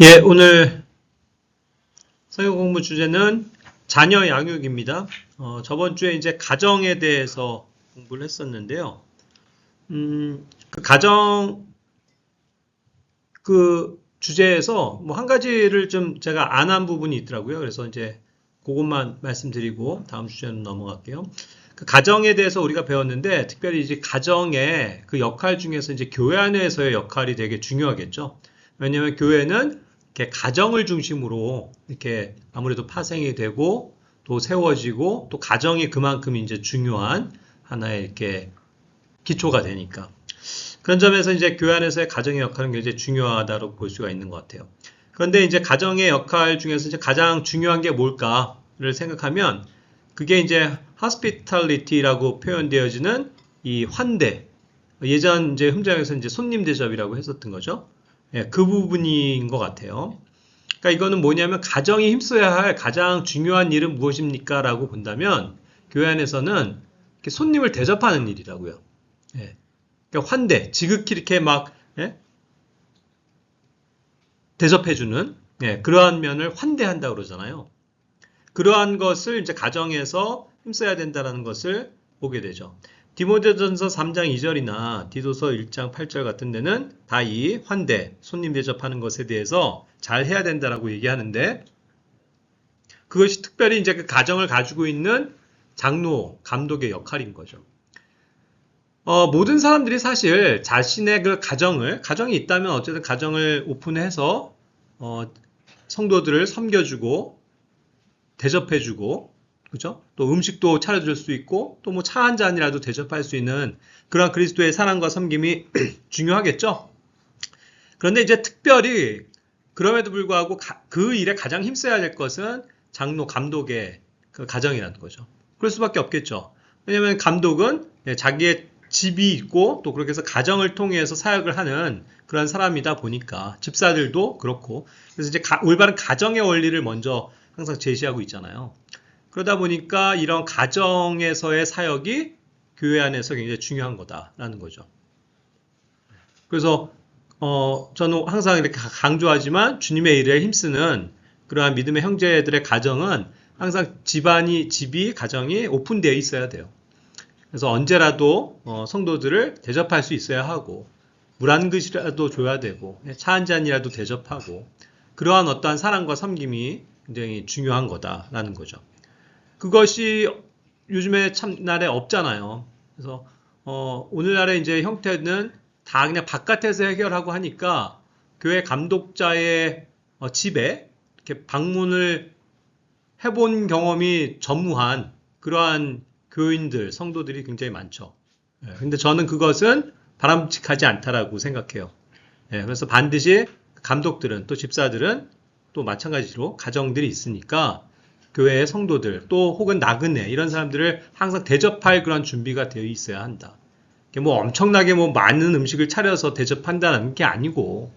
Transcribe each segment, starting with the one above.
예, 오늘 성경 공부 주제는 자녀 양육입니다. 저번 주에 이제 가정에 대해서 공부를 했었는데요. 그 가정 그 주제에서 뭐 한 가지를 좀 제가 안 한 부분이 있더라고요. 그래서 이제 그것만 말씀드리고 다음 주제로 넘어갈게요. 그 가정에 대해서 우리가 배웠는데 특별히 이제 가정의 그 역할 중에서 이제 교회 안에서의 역할이 되게 중요하겠죠. 왜냐하면 교회는 이렇게 가정을 중심으로 이렇게 아무래도 파생이 되고 또 세워지고 또 가정이 그만큼 이제 중요한 하나의 이렇게 기초가 되니까. 그런 점에서 이제 교회 안에서의 가정의 역할은 굉장히 중요하다고 볼 수가 있는 것 같아요. 그런데 이제 가정의 역할 중에서 이제 가장 중요한 게 뭘까를 생각하면 그게 이제 hospitality라고 표현되어지는 이 환대. 예전 이제 흠장에서 이제 손님 대접이라고 했었던 거죠. 예, 그 부분인 것 같아요. 그러니까 이거는 뭐냐면 가정이 힘써야 할 가장 중요한 일은 무엇입니까? 라고 본다면 교회 안에서는 이렇게 손님을 대접하는 일이라고요. 예. 그러니까 환대, 지극히 이렇게 막 예? 대접해주는 그러한 면을 환대한다 그러잖아요. 그러한 것을 이제 가정에서 힘써야 된다는 것을 보게 되죠. 디모데전서 3장 2절이나 디도서 1장 8절 같은 데는 다 이 환대, 손님 대접하는 것에 대해서 잘 해야 된다라고 얘기하는데 그것이 특별히 이제 그 가정을 가지고 있는 장로, 감독의 역할인 거죠. 모든 사람들이 사실 자신의 그 가정이 있다면 어쨌든 가정을 오픈해서, 성도들을 섬겨주고, 대접해주고, 그죠? 또 음식도 차려줄 수 있고, 또 뭐 차 한 잔이라도 대접할 수 있는 그런 그리스도의 사랑과 섬김이 중요하겠죠? 그런데 이제 특별히 그럼에도 불구하고 그 일에 가장 힘써야 될 것은 장로, 감독의 그 가정이라는 거죠. 그럴 수밖에 없겠죠. 왜냐하면 감독은 자기의 집이 있고 또 그렇게 해서 가정을 통해서 사역을 하는 그런 사람이다 보니까 집사들도 그렇고 그래서 이제 올바른 가정의 원리를 먼저 항상 제시하고 있잖아요. 그러다 보니까 이런 가정에서의 사역이 교회 안에서 굉장히 중요한 거다라는 거죠. 그래서 저는 항상 이렇게 강조하지만 주님의 일에 힘쓰는 그러한 믿음의 형제들의 가정은 항상 집이, 가정이 오픈되어 있어야 돼요. 그래서 언제라도 성도들을 대접할 수 있어야 하고 물 한 그릇이라도 줘야 되고 차 한 잔이라도 대접하고 그러한 어떠한 사랑과 섬김이 굉장히 중요한 거다라는 거죠. 그것이 요즘에 참날에 없잖아요. 그래서 오늘날의 이제 형태는 다 그냥 바깥에서 해결하고 하니까 교회 감독자의 집에 이렇게 방문을 해본 경험이 전무한 그러한 교인들, 성도들이 굉장히 많죠. 근데 저는 그것은 바람직하지 않다라고 생각해요. 그래서 반드시 감독들은 또 집사들은 또 마찬가지로 가정들이 있으니까 교회의 성도들 또 혹은 나그네 이런 사람들을 항상 대접할 그런 준비가 되어 있어야 한다. 뭐 엄청나게 뭐 많은 음식을 차려서 대접한다는 게 아니고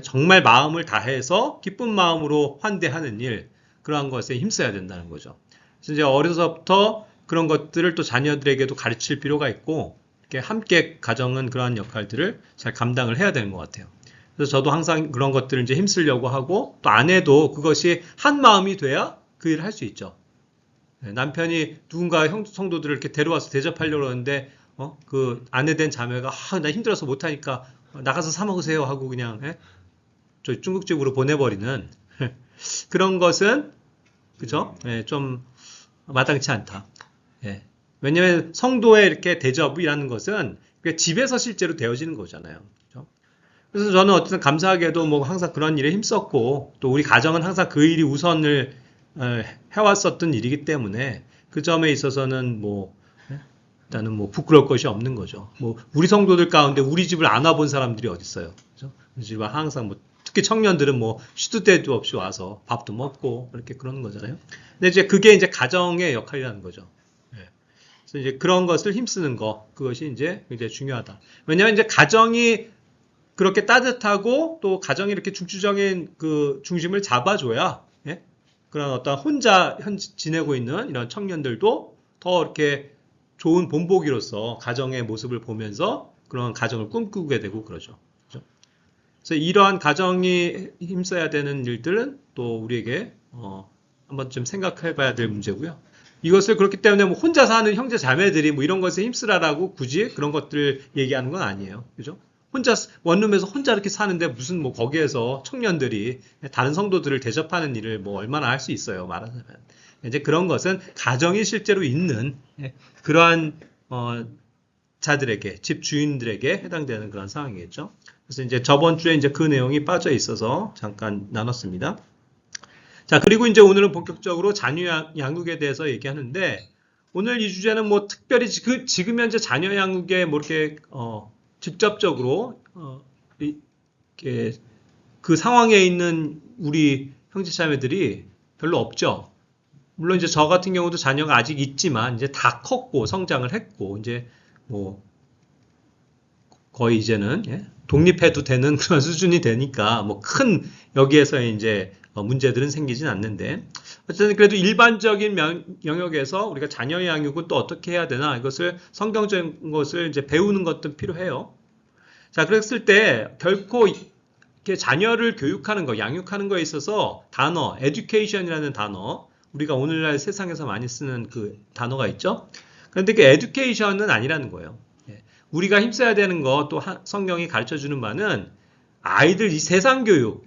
정말 마음을 다해서 기쁜 마음으로 환대하는 일 그러한 것에 힘써야 된다는 거죠. 그래서 이제 어려서부터 그런 것들을 또 자녀들에게도 가르칠 필요가 있고 이렇게 함께 가정은 그러한 역할들을 잘 감당을 해야 되는 것 같아요. 그래서 저도 항상 그런 것들을 이제 힘쓰려고 하고 또 아내도 그것이 한 마음이 돼야 그 일을 할 수 있죠. 남편이 누군가 성도들을 이렇게 데려와서 대접하려고 하는데 그 아내 된 자매가 나 힘들어서 못하니까 나가서 사 먹으세요 하고 그냥 저 중국집으로 보내버리는 그런 것은 그죠? 좀 마땅치 않다. 왜냐하면 성도의 이렇게 대접이라는 것은 집에서 실제로 되어지는 거잖아요. 그죠? 그래서 저는 어쨌든 감사하게도 뭐 항상 그런 일에 힘썼고 또 우리 가정은 항상 그 일이 우선을 해왔었던 일이기 때문에 그 점에 있어서는 뭐 일단은 뭐 부끄러울 것이 없는 거죠. 뭐 우리 성도들 가운데 우리 집을 안 와본 사람들이 어디 있어요. 그죠? 우리 집은 항상 뭐 특히 청년들은 뭐 시도 때도 없이 와서 밥도 먹고 이렇게 그러는 거잖아요. 근데 이제 그게 이제 가정의 역할이라는 거죠. 그래서 이제 그런 것을 힘쓰는 거 그것이 이제 굉장히 중요하다. 왜냐하면 이제 가정이 그렇게 따뜻하고 또 가정이 이렇게 중추적인 그 중심을 잡아줘야 그런 어떤 혼자 지내고 있는 이런 청년들도 더 이렇게 좋은 본보기로서 가정의 모습을 보면서 그런 가정을 꿈꾸게 되고 그러죠. 그렇죠? 그래서 이러한 가정이 힘써야 되는 일들은 또 우리에게 한번 좀 생각해 봐야 될 문제고요. 이것을 그렇기 때문에 뭐 혼자 사는 형제 자매들이 뭐 이런 것에 힘쓰라라고 굳이 그런 것들을 얘기하는 건 아니에요. 그죠? 혼자 원룸에서 혼자 이렇게 사는데 무슨 뭐 거기에서 청년들이 다른 성도들을 대접하는 일을 뭐 얼마나 할 수 있어요. 말하자면 이제 그런 것은 가정이 실제로 있는 그러한 자들에게 집 주인들에게 해당되는 그런 상황이겠죠. 그래서 이제 저번 주에 이제 그 내용이 빠져 있어서 잠깐 나눴습니다. 자, 그리고 이제 오늘은 본격적으로 자녀 양육에 대해서 얘기하는데 오늘 이 주제는 뭐 특별히 지금 현재 자녀 양육에 뭐 이렇게 직접적으로 이렇게 그 상황에 있는 우리 형제자매들이 별로 없죠. 물론 이제 저 같은 경우도 자녀가 아직 있지만 이제 다 컸고 성장을 했고 이제 뭐 거의 이제는 독립해도 되는 그런 수준이 되니까 뭐 큰 여기에서 이제 문제들은 생기진 않는데 어쨌든 그래도 일반적인 영역에서 우리가 자녀 양육은 또 어떻게 해야 되나 이것을 성경적인 것을 이제 배우는 것도 필요해요. 자, 그랬을 때 결코 이렇게 자녀를 교육하는 거, 양육하는 거에 있어서 단어, education이라는 단어, 우리가 오늘날 세상에서 많이 쓰는 그 단어가 있죠. 그런데 그 education은 아니라는 거예요. 우리가 힘써야 되는 거, 또 성경이 가르쳐 주는 바는 아이들 이 세상 교육,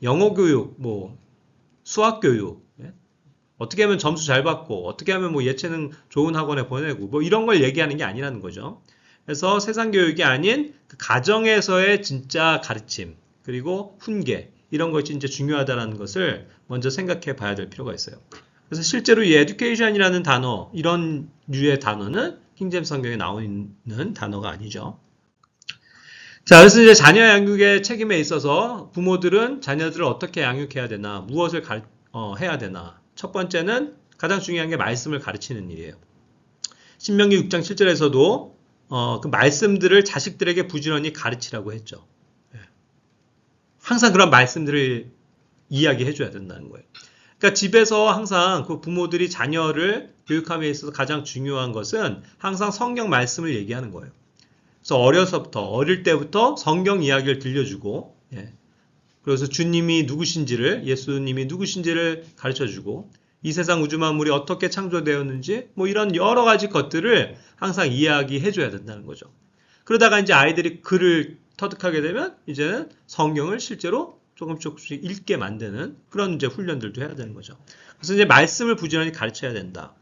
영어 교육, 뭐 수학 교육, 어떻게 하면 점수 잘 받고 어떻게 하면 뭐 예체능 좋은 학원에 보내고 뭐 이런 걸 얘기하는 게 아니라는 거죠. 그래서 세상 교육이 아닌 그 가정에서의 진짜 가르침 그리고 훈계 이런 것이 진짜 중요하다는 것을 먼저 생각해 봐야 될 필요가 있어요. 그래서 실제로 이 education이라는 단어 이런 류의 단어는 킹제임스 성경에 나오는 단어가 아니죠. 자, 그래서 이제 자녀 양육의 책임에 있어서 부모들은 자녀들을 어떻게 양육해야 되나, 무엇을 해야 되나. 첫 번째는 가장 중요한 게 말씀을 가르치는 일이에요. 신명기 6장 7절에서도 그 말씀들을 자식들에게 부지런히 가르치라고 했죠. 항상 그런 말씀들을 이야기해 줘야 된다는 거예요. 그러니까 집에서 항상 그 부모들이 자녀를 교육함에 있어서 가장 중요한 것은 항상 성경 말씀을 얘기하는 거예요. 그래서 어릴 때부터 성경 이야기를 들려주고, 그래서 주님이 누구신지를, 예수님이 누구신지를 가르쳐주고, 이 세상 우주 만물이 어떻게 창조되었는지, 뭐 이런 여러 가지 것들을 항상 이야기해줘야 된다는 거죠. 그러다가 이제 아이들이 글을 터득하게 되면, 이제는 성경을 실제로 조금씩 읽게 만드는 그런 이제 훈련들도 해야 되는 거죠. 그래서 이제 말씀을 부지런히 가르쳐야 된다.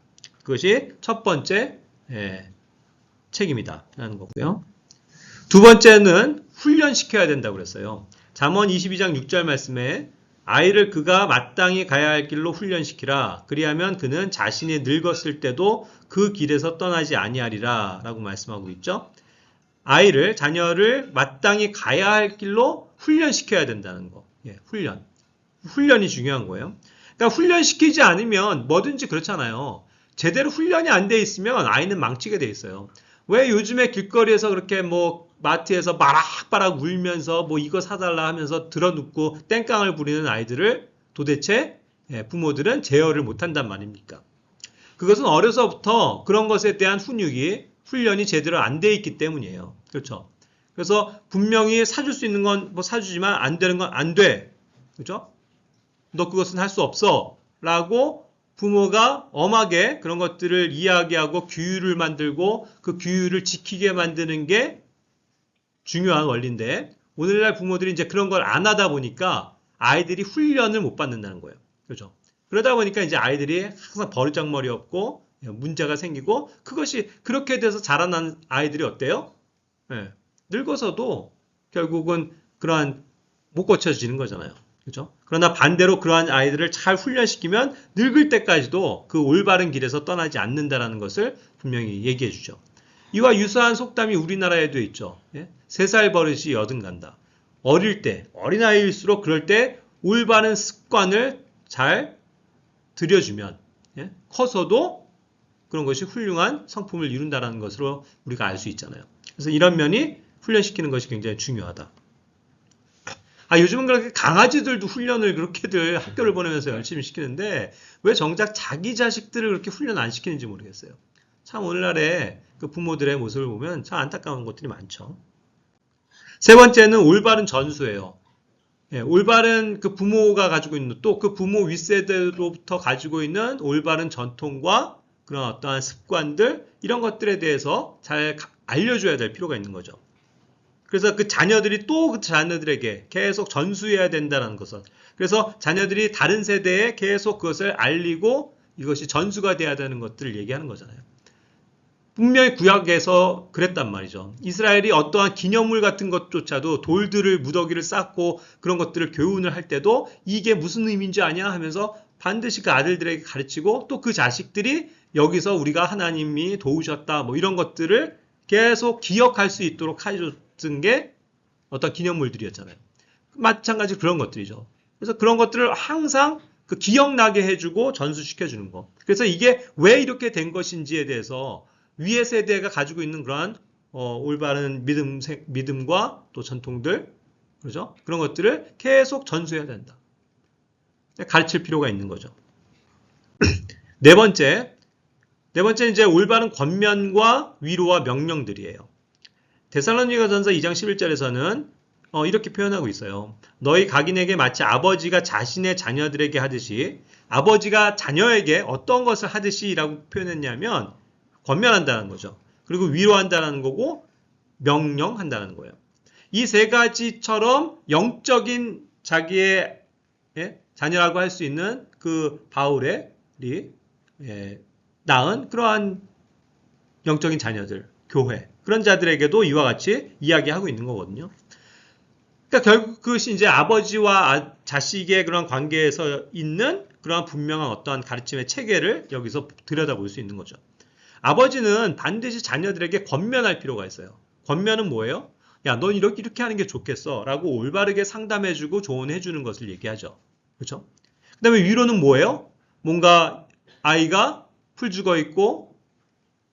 그것이 첫 번째, 책임이다. 라는 거고요. 두 번째는 훈련시켜야 된다고 그랬어요. 잠언 22장 6절 말씀에 아이를 그가 마땅히 가야 할 길로 훈련시키라. 그리하면 그는 자신이 늙었을 때도 그 길에서 떠나지 아니하리라. 라고 말씀하고 있죠. 아이를, 자녀를 마땅히 가야 할 길로 훈련시켜야 된다는 거. 훈련. 훈련이 중요한 거예요. 그러니까 훈련시키지 않으면 뭐든지 그렇잖아요. 제대로 훈련이 안 돼 있으면 아이는 망치게 돼 있어요. 왜 요즘에 길거리에서 그렇게 뭐 마트에서 바락바락 울면서 뭐 이거 사달라 하면서 들어눕고 땡깡을 부리는 아이들을 도대체 부모들은 제어를 못한단 말입니까? 그것은 어려서부터 그런 것에 대한 훈련이 제대로 안 돼 있기 때문이에요. 그렇죠? 그래서 분명히 사줄 수 있는 건 뭐 사주지만 안 되는 건 안 돼. 그렇죠? 너 그것은 할 수 없어. 라고 부모가 엄하게 그런 것들을 이야기하고 규율을 만들고 그 규율을 지키게 만드는 게 중요한 원리인데 오늘날 부모들이 이제 그런 걸 안 하다 보니까 아이들이 훈련을 못 받는다는 거예요. 그렇죠? 그러다 보니까 이제 아이들이 항상 버르장머리 없고 문제가 생기고 그것이 그렇게 돼서 자라난 아이들이 어때요? 늙어서도 결국은 그러한 못 고쳐지는 거잖아요. 그렇죠? 그러나 반대로 그러한 아이들을 잘 훈련시키면 늙을 때까지도 그 올바른 길에서 떠나지 않는다라는 것을 분명히 얘기해 주죠. 이와 유사한 속담이 우리나라에도 있죠. 3살 버릇이 여든 간다. 어릴 때, 어린아이일수록 그럴 때 올바른 습관을 잘 들여주면 커서도 그런 것이 훌륭한 성품을 이룬다는 것으로 우리가 알 수 있잖아요. 그래서 이런 면이 훈련시키는 것이 굉장히 중요하다. 요즘은 그렇게 강아지들도 훈련을 그렇게들 학교를 보내면서 열심히 시키는데 왜 정작 자기 자식들을 그렇게 훈련 안 시키는지 모르겠어요. 참 오늘날의 그 부모들의 모습을 보면 참 안타까운 것들이 많죠. 세 번째는 올바른 전수예요. 예, 올바른 그 부모가 가지고 있는 또 그 부모 윗세대로부터 가지고 있는 올바른 전통과 그런 어떠한 습관들 이런 것들에 대해서 잘 알려줘야 될 필요가 있는 거죠. 그래서 그 자녀들이 또 그 자녀들에게 계속 전수해야 된다는 것은 그래서 자녀들이 다른 세대에 계속 그것을 알리고 이것이 전수가 돼야 되는 것들을 얘기하는 거잖아요. 분명히 구약에서 그랬단 말이죠. 이스라엘이 어떠한 기념물 같은 것조차도 돌들을 무더기를 쌓고 그런 것들을 교훈을 할 때도 이게 무슨 의미인지 아냐 하면서 반드시 그 아들들에게 가르치고 또 그 자식들이 여기서 우리가 하나님이 도우셨다 뭐 이런 것들을 계속 기억할 수 있도록 해줬던 게 어떤 기념물들이었잖아요. 마찬가지로 그런 것들이죠. 그래서 그런 것들을 항상 그 기억나게 해주고 전수시켜주는 거. 그래서 이게 왜 이렇게 된 것인지에 대해서 위의 세대가 가지고 있는 그러한 올바른 믿음과 또 전통들, 그렇죠? 그런 것들을 계속 전수해야 된다. 가르칠 필요가 있는 거죠. 네 번째는 이제 올바른 권면과 위로와 명령들이에요. 데살로니가전서 2장 11절에서는 이렇게 표현하고 있어요. 너희 각인에게 마치 아버지가 자신의 자녀들에게 하듯이 아버지가 자녀에게 어떤 것을 하듯이라고 표현했냐면 권면한다는 거죠. 그리고 위로한다는 거고 명령한다는 거예요. 이 세 가지처럼 영적인 자기의 자녀라고 할 수 있는 그 바울의 낳은 그러한 영적인 자녀들, 교회 그런 자들에게도 이와 같이 이야기하고 있는 거거든요. 그러니까 결국 그것이 이제 아버지와 자식의 그런 관계에서 있는 그러한 분명한 어떠한 가르침의 체계를 여기서 들여다볼 수 있는 거죠. 아버지는 반드시 자녀들에게 권면할 필요가 있어요. 권면은 뭐예요? 야, 넌 이렇게 하는 게 좋겠어. 라고 올바르게 상담해주고 조언해주는 것을 얘기하죠. 그렇죠? 그 다음에 위로는 뭐예요? 뭔가 아이가 풀 죽어 있고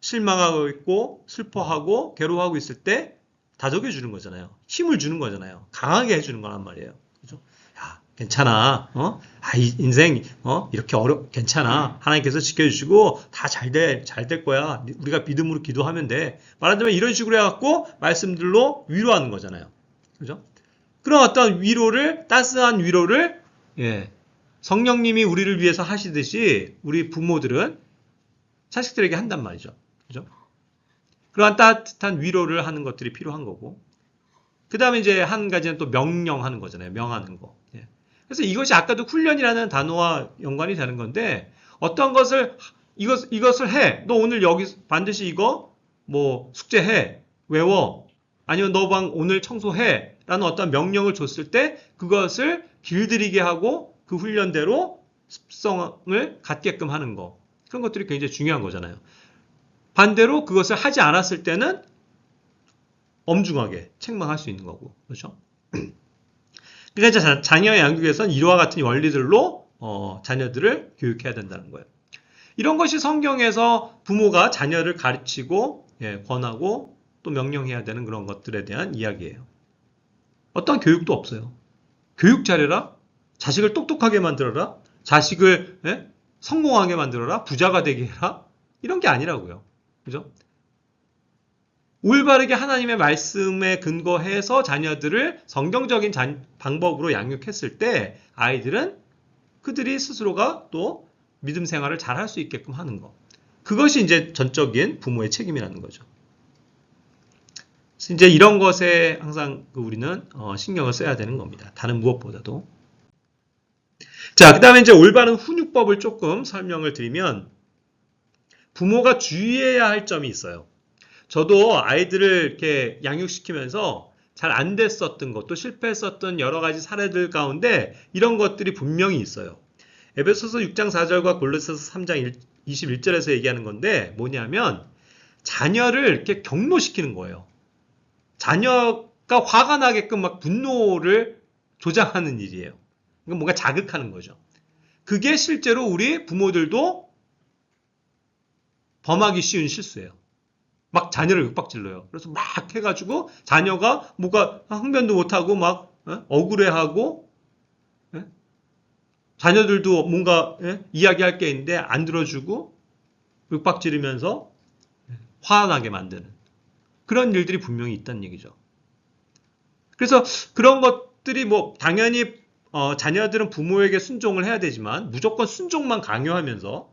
실망하고 있고 슬퍼하고 괴로워하고 있을 때 다독여 주는 거잖아요. 힘을 주는 거잖아요. 강하게 해주는 거란 말이에요. 그죠? 야, 괜찮아. 인생, 이렇게 괜찮아. 하나님께서 지켜주시고 다 잘 될 거야. 우리가 믿음으로 기도하면 돼. 말하자면 이런 식으로 해갖고 말씀들로 위로하는 거잖아요. 그죠? 그런 어떤 위로를, 따스한 위로를, 성령님이 우리를 위해서 하시듯이 우리 부모들은 자식들에게 한단 말이죠. 그죠? 그러한 따뜻한 위로를 하는 것들이 필요한 거고. 그 다음에 이제 한 가지는 또 명령하는 거잖아요. 명하는 거. 그래서 이것이 아까도 훈련이라는 단어와 연관이 되는 건데, 어떤 것을, 이것을 해. 너 오늘 여기 반드시 이거, 숙제해. 외워. 아니면 너 방 오늘 청소해. 라는 어떤 명령을 줬을 때, 그것을 길들이게 하고, 그 훈련대로 습성을 갖게끔 하는 거. 그런 것들이 굉장히 중요한 거잖아요. 반대로 그것을 하지 않았을 때는 엄중하게 책망할 수 있는 거고. 그렇죠? 그러니까 자녀의 양육에서는 이와 같은 원리들로 자녀들을 교육해야 된다는 거예요. 이런 것이 성경에서 부모가 자녀를 가르치고 권하고 또 명령해야 되는 그런 것들에 대한 이야기예요. 어떤 교육도 없어요. 교육 잘해라. 자식을 똑똑하게 만들어라. 자식을 성공하게 만들어라. 부자가 되게 해라. 이런 게 아니라고요. 그죠? 올바르게 하나님의 말씀에 근거해서 자녀들을 성경적인 방법으로 양육했을 때 아이들은 그들이 스스로가 또 믿음 생활을 잘 할 수 있게끔 하는 거. 그것이 이제 전적인 부모의 책임이라는 거죠. 이제 이런 것에 항상 우리는 신경을 써야 되는 겁니다. 다른 무엇보다도. 자, 그 다음에 이제 올바른 훈육법을 조금 설명을 드리면 부모가 주의해야 할 점이 있어요. 저도 아이들을 이렇게 양육시키면서 잘 안 됐었던 것, 또 실패했었던 여러 가지 사례들 가운데 이런 것들이 분명히 있어요. 에베소서 6장 4절과 골로새서 3장 21절에서 얘기하는 건데 뭐냐면 자녀를 이렇게 경노시키는 거예요. 자녀가 화가 나게끔 막 분노를 조장하는 일이에요. 그러니까 뭔가 자극하는 거죠. 그게 실제로 우리 부모들도 범하기 쉬운 실수예요. 막 자녀를 윽박질러요. 그래서 막 해가지고 자녀가 뭐가 흥변도 못하고 막 억울해하고 자녀들도 뭔가 이야기할 게 있는데 안 들어주고 윽박지르면서 화나게 만드는 그런 일들이 분명히 있다는 얘기죠. 그래서 그런 것들이 뭐 당연히 자녀들은 부모에게 순종을 해야 되지만 무조건 순종만 강요하면서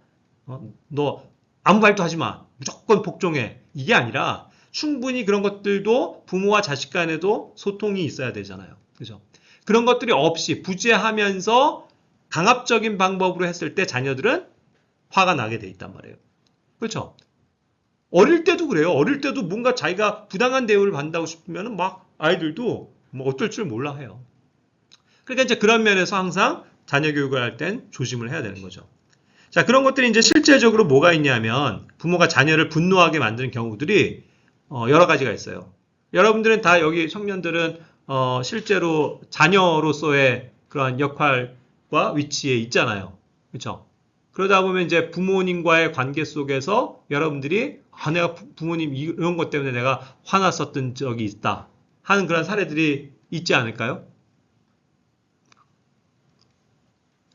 너 아무 말도 하지 마. 무조건 복종해. 이게 아니라 충분히 그런 것들도 부모와 자식 간에도 소통이 있어야 되잖아요. 그죠? 그런 것들이 없이 부재하면서 강압적인 방법으로 했을 때 자녀들은 화가 나게 돼 있단 말이에요. 그렇죠? 어릴 때도 그래요. 어릴 때도 뭔가 자기가 부당한 대우를 받는다고 싶으면 막 아이들도 뭐 어떨 줄 몰라 해요. 그러니까 이제 그런 면에서 항상 자녀 교육을 할 땐 조심을 해야 되는 거죠. 자, 그런 것들이 이제 실제적으로 뭐가 있냐면 부모가 자녀를 분노하게 만드는 경우들이 여러 가지가 있어요. 여러분들은 다 여기 청년들은 실제로 자녀로서의 그런 역할과 위치에 있잖아요. 그렇죠? 그러다 보면 이제 부모님과의 관계 속에서 여러분들이 내가 부모님 이런 것 때문에 내가 화났었던 적이 있다 하는 그런 사례들이 있지 않을까요?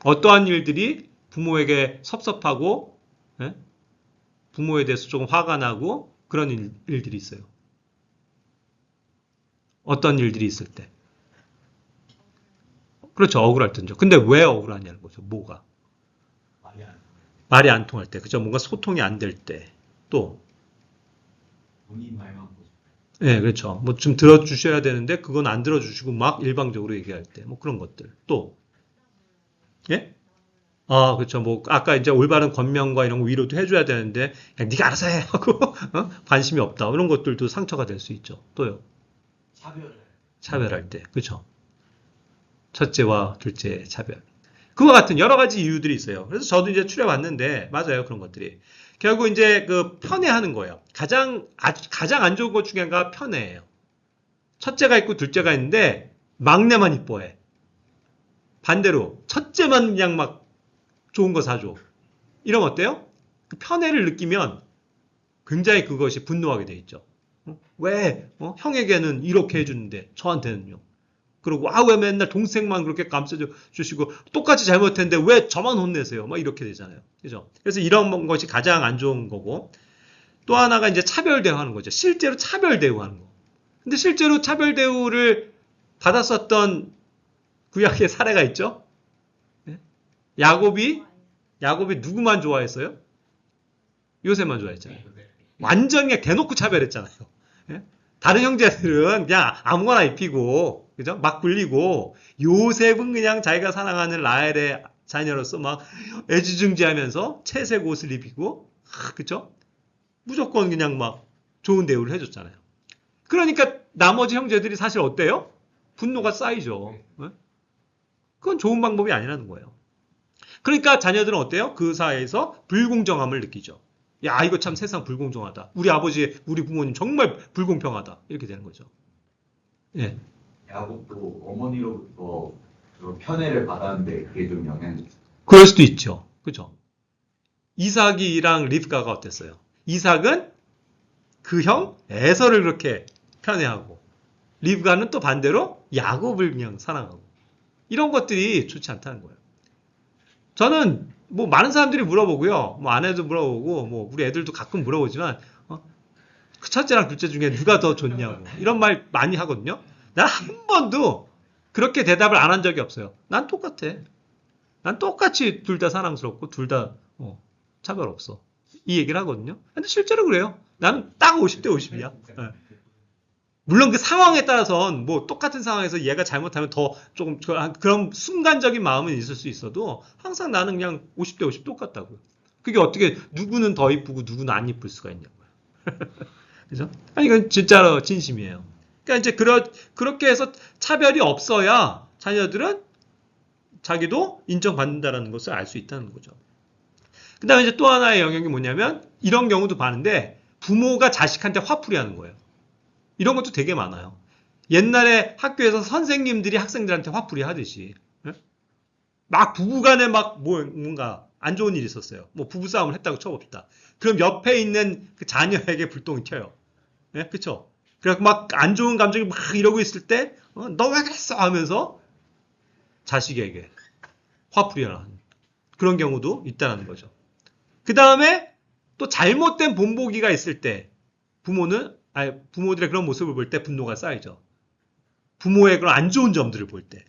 어떠한 일들이 부모에게 섭섭하고 예? 부모에 대해서 조금 화가 나고 그런 일들이 있어요. 어떤 일들이 있을 때. 그렇죠. 억울할 때죠. 근데 왜 억울하냐는 거죠. 뭐가? 말이 안 통할 때. 그죠. 뭔가 소통이 안 될 때. 또. 본인 말만 보죠. 예, 그렇죠. 뭐 좀 들어주셔야 되는데 그건 안 들어주시고 막 일방적으로 얘기할 때. 뭐 그런 것들. 또. 예? 아, 그렇죠. 뭐 아까 이제 올바른 권면과 이런 거 위로도 해줘야 되는데 그냥 네가 알아서 해 하고 관심이 없다. 이런 것들도 상처가 될 수 있죠. 또요. 차별할 때. 그렇죠. 첫째와 둘째의 차별. 그와 같은 여러 가지 이유들이 있어요. 그래서 저도 이제 추려봤는데 맞아요. 그런 것들이. 결국 이제 그 편애하는 거예요. 가장 안 좋은 것 중에 하나가 편애예요. 첫째가 있고 둘째가 있는데 막내만 이뻐해. 반대로 첫째만 그냥 막 좋은 거 사줘. 이러면 어때요? 그 편애를 느끼면 굉장히 그것이 분노하게 돼 있죠. 왜 형에게는 이렇게 해주는데 저한테는요? 그리고 왜 맨날 동생만 그렇게 감싸 주시고 똑같이 잘못했는데 왜 저만 혼내세요? 막 이렇게 되잖아요. 그죠? 그래서 이런 것이 가장 안 좋은 거고 또 하나가 이제 차별 대우하는 거죠. 실제로 차별 대우하는 거. 근데 실제로 차별 대우를 받았었던 구약의 사례가 있죠. 예? 야곱이 누구만 좋아했어요? 요셉만 좋아했잖아요. 완전히 그냥 대놓고 차별했잖아요. 예? 다른 형제들은 그냥 아무거나 입히고, 그죠? 막 굴리고, 요셉은 그냥 자기가 사랑하는 라헬의 자녀로서 막 애지중지하면서 채색 옷을 입히고, 그죠? 무조건 그냥 막 좋은 대우를 해줬잖아요. 그러니까 나머지 형제들이 사실 어때요? 분노가 쌓이죠. 예? 그건 좋은 방법이 아니라는 거예요. 그러니까 자녀들은 어때요? 그 사이에서 불공정함을 느끼죠. 야, 이거 참 세상 불공정하다. 우리 아버지, 우리 부모님 정말 불공평하다. 이렇게 되는 거죠. 예. 야곱도 어머니로부터 좀 편애를 받았는데 그게 좀 영향이 있어요. 그럴 수도 있죠. 그죠? 이삭이랑 리브가가 어땠어요? 이삭은 그 형 에서를 그렇게 편애하고, 리브가는 또 반대로 야곱을 그냥 사랑하고. 이런 것들이 좋지 않다는 거예요. 저는 뭐 많은 사람들이 물어보고요. 뭐 아내도 물어보고 뭐 우리 애들도 가끔 물어보지만 그 첫째랑 둘째 중에 누가 더 좋냐고 이런 말 많이 하거든요. 난 한 번도 그렇게 대답을 안 한 적이 없어요. 난 똑같아. 난 똑같이 둘 다 사랑스럽고 둘 다 차별 없어. 이 얘기를 하거든요. 근데 실제로 그래요. 나는 딱 50대 50이야. 물론 그 상황에 따라서는 뭐 똑같은 상황에서 얘가 잘못하면 더 조금 그런 순간적인 마음은 있을 수 있어도 항상 나는 그냥 50대 50 똑같다고요. 그게 어떻게 누구는 더 이쁘고 누구는 안 이쁠 수가 있냐고요. 그죠? 아니 이건 진짜로 진심이에요. 그러니까 이제 그렇게 해서 차별이 없어야 자녀들은 자기도 인정받는다라는 것을 알 수 있다는 거죠. 그 다음에 이제 또 하나의 영역이 뭐냐면 이런 경우도 많은데 부모가 자식한테 화풀이 하는 거예요. 이런 것도 되게 많아요. 옛날에 학교에서 선생님들이 학생들한테 화풀이 하듯이 막 부부간에 막 뭔가 안 좋은 일이 있었어요. 뭐 부부싸움을 했다고 쳐봅시다. 그럼 옆에 있는 그 자녀에게 불똥이 튀어요. 예? 그쵸? 그래서 막 안 좋은 감정이 막 이러고 있을 때 너 왜 그랬어? 하면서 자식에게 화풀이를 하는 그런 경우도 있다는 거죠. 그 다음에 또 잘못된 본보기가 있을 때 부모들의 그런 모습을 볼 때 분노가 쌓이죠. 부모의 그런 안 좋은 점들을 볼 때,